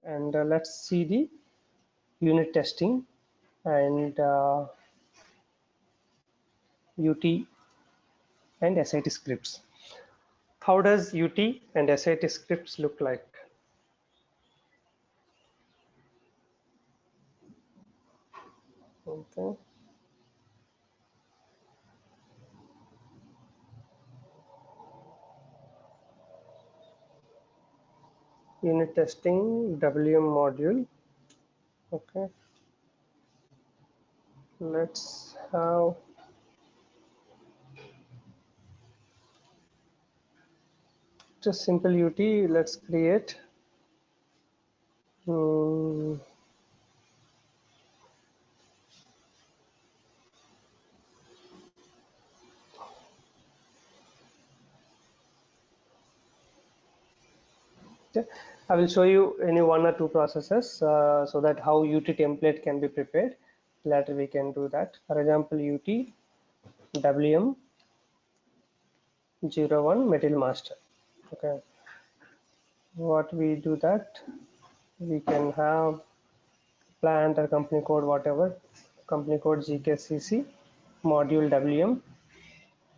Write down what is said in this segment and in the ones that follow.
And let's see the unit testing and UT and SIT scripts. How does UT and SIT scripts look like? Okay. Unit testing WM module. Okay. Let's have just simple UT. Let's create I will show you any one or two processes so that how UT template can be prepared. Later we can do that. For example, UT WM 01 Material Master. Okay. What we do that, we can have plant or company code, whatever, company code GKCC, module WM,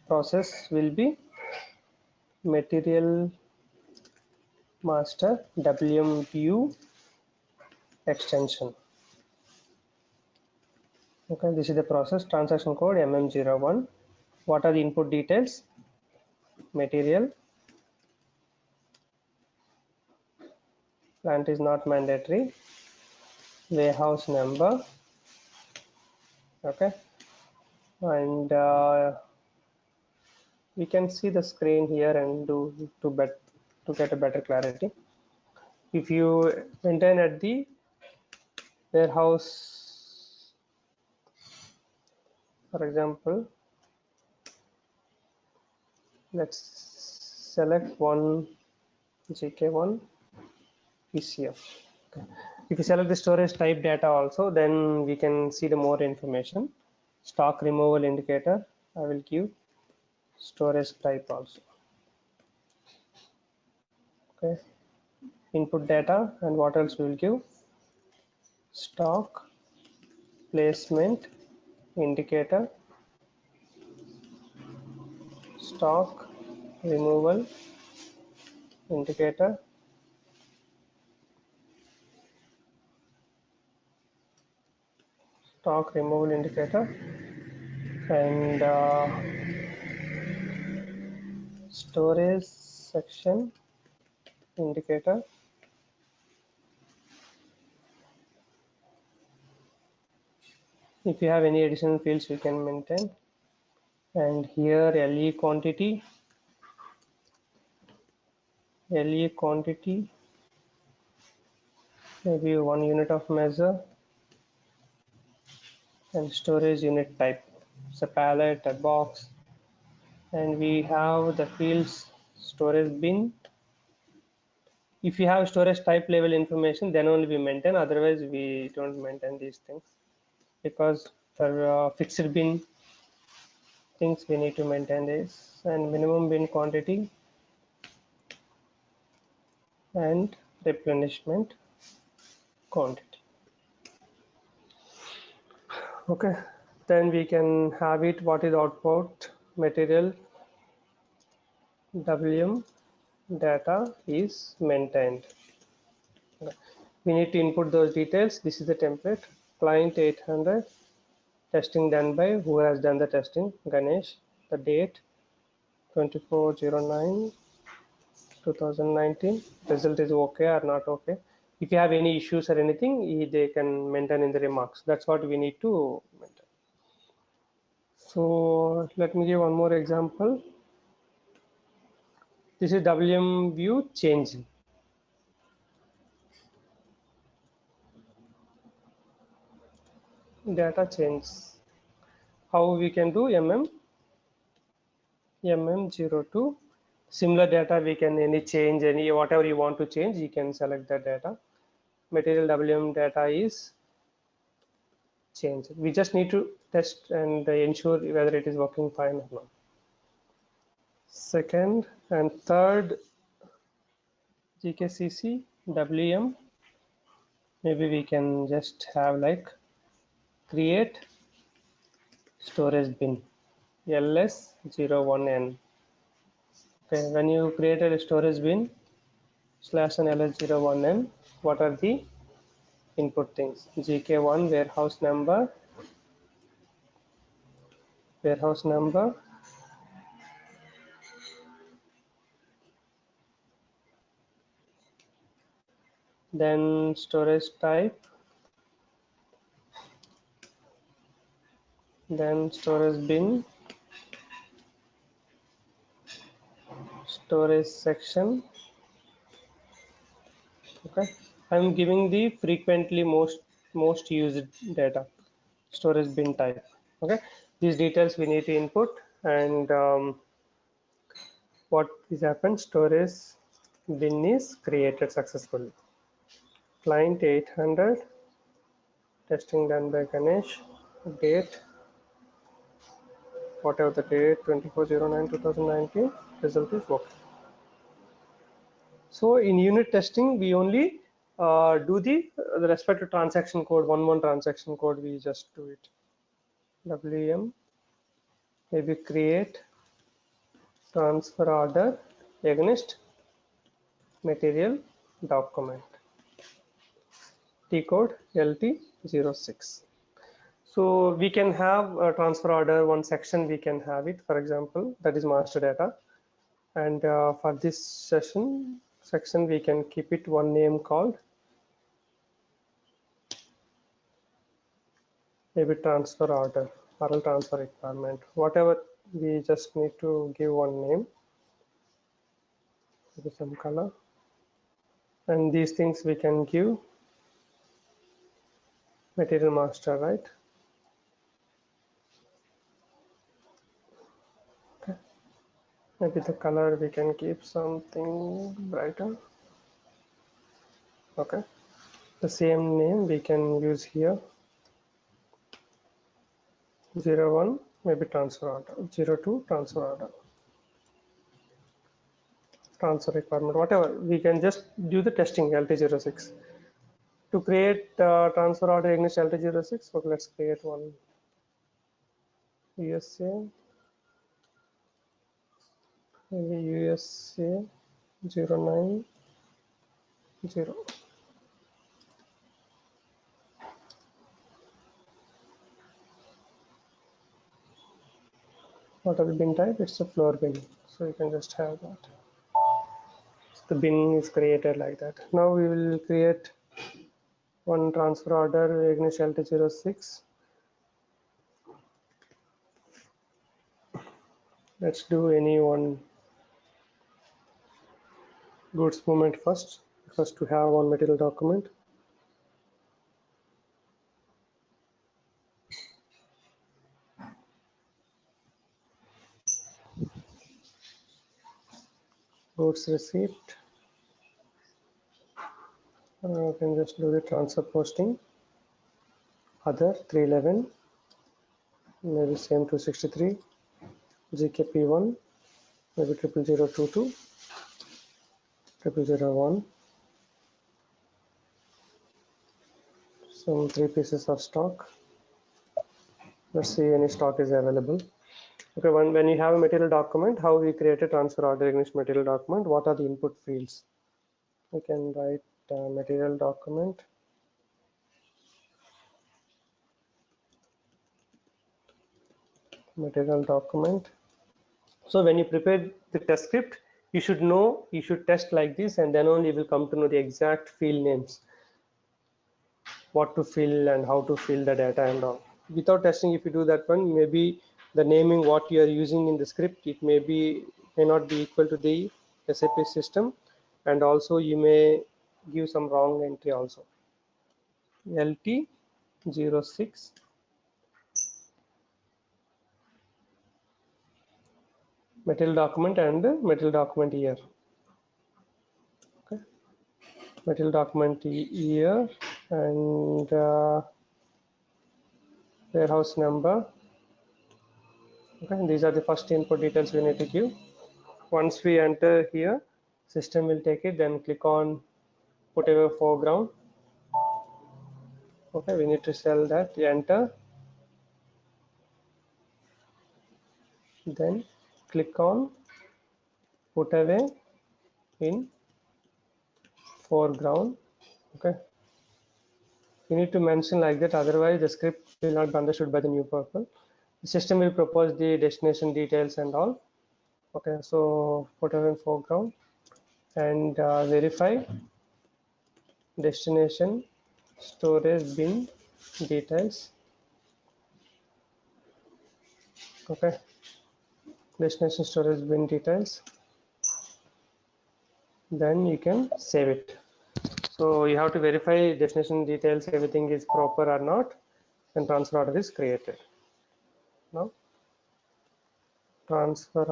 process will be Material Master WM view extension. Okay, this is the process, transaction code MM01. What are the input details? Material, plant is not mandatory, warehouse number, okay, and we can see the screen here and do to get a better clarity. If you maintain at the warehouse, for example, let's select one GK1 PCF. Okay. If you select the storage type data also, then we can see the more information. Stock removal indicator, I will give storage type also. Okay. Input data, and what else we will give? Stock placement indicator, stock removal indicator, stock removal indicator, and storage section indicator, if you have any additional fields you can maintain, and here LE quantity, maybe 1 unit of measure, and storage unit type, it's a pallet, a box, and we have the fields storage bin. If you have storage type level information, then only we maintain, otherwise we don't maintain these things, because for fixed bin things we need to maintain this, and minimum bin quantity and replenishment quantity. Okay, then we can have it, what is output? Material WM data is maintained. Okay. We need to input those details. This is the template. Client 800, testing done by, who has done the testing? Ganesh. The date 24/09/2019. Result is okay or not okay. If you have any issues or anything, they can maintain in the remarks. That's what we need to maintain. So let me give one more example. This is WM view change. Data change. How we can do MM02. Similar data we can any change, any whatever you want to change, you can select that data. Material WM data is changed. We just need to test and ensure whether it is working fine or not. Second and third GKCC WM Maybe we can just have like create storage bin ls01n. Okay, when you created a storage bin /n ls01n, what are the input things? gk1 warehouse number, then storage type, then storage bin, storage section. Okay, I'm giving the frequently most used data, storage bin type. Okay, these details we need to input, and what is happened, storage bin is created successfully. Client 800, testing done by Ganesh, date whatever the date, 24/09/2019, result is okay. So in unit testing, we only do the respect to transaction code, one transaction code, we just do it. WM, maybe create transfer order against material document. T code LT06. So we can have a transfer order, one section we can have it, for example, that is master data. And for this section, we can keep it one name called maybe transfer order or transfer requirement, whatever, we just need to give one name, maybe some color, and these things we can give material master, right? Okay. Maybe the color we can keep something brighter. Okay, the same name we can use here. 01 maybe transfer order, 02 transfer order, transfer requirement, whatever, we can just do the testing LT06 to create transfer order against LT06. Okay, let's create one USA, maybe USA 090. What are the bin type? It's a floor bin, so you can just have that. So the bin is created like that. Now we will create one transfer order against LT06. Let's do any one goods movement first to have one material document. Goods receipt. You can just do the transfer posting. Other 311, maybe same 263. GKP1, maybe 00022, 0001. Some 3 pieces of stock. Let's see any stock is available. Okay, when you have a material document, how we create a transfer order against material document, what are the input fields? We can write material document. Material document. So when you prepare the test script, you should know, you should test like this, and then only you will come to know the exact field names, what to fill and how to fill the data and all. Without testing, if you do that one, maybe the naming what you are using in the script, it may not be equal to the SAP system, and also you may give some wrong entry also. LT06 material document and material document year. Okay, material document year and warehouse number. Okay, these are the first input details we need to give. Once we enter here, system will take it, then click on whatever foreground. Okay, we need to sell that. Enter. Then click on put away in foreground. Okay, you need to mention like that, otherwise the script will not be understood by the new people. The system will propose the destination details and all. Okay, so put away in foreground and verify destination storage bin details. Okay, destination storage bin details. Then you can save it. So you have to verify destination details, everything is proper or not, and transfer order is created. Now transfer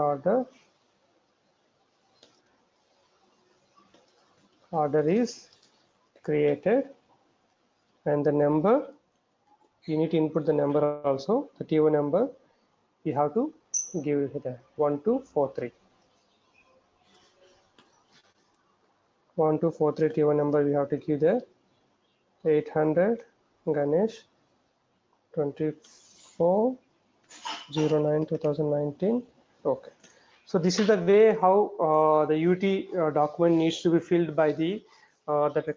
order is created, and the number, you need to input the number also, the TO number you have to give it there, 1243. 1243 TO number we have to give there. 800 Ganesh 24/09/2019. Okay, so this is the way how the UT document needs to be filled by the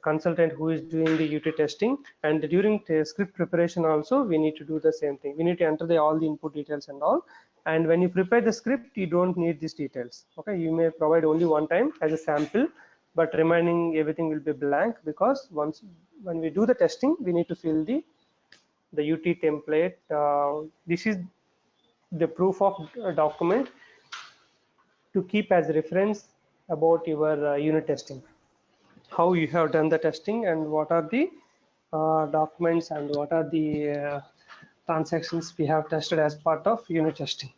consultant who is doing the UT testing, and during the script preparation also we need to do the same thing. We need to enter all the input details and all, and when you prepare the script you don't need these details. Okay, you may provide only one time as a sample, but remaining everything will be blank, because when we do the testing we need to fill the UT template. This is the proof of document to keep as reference about your unit testing, how you have done the testing and what are the documents and what are the transactions we have tested as part of unit testing.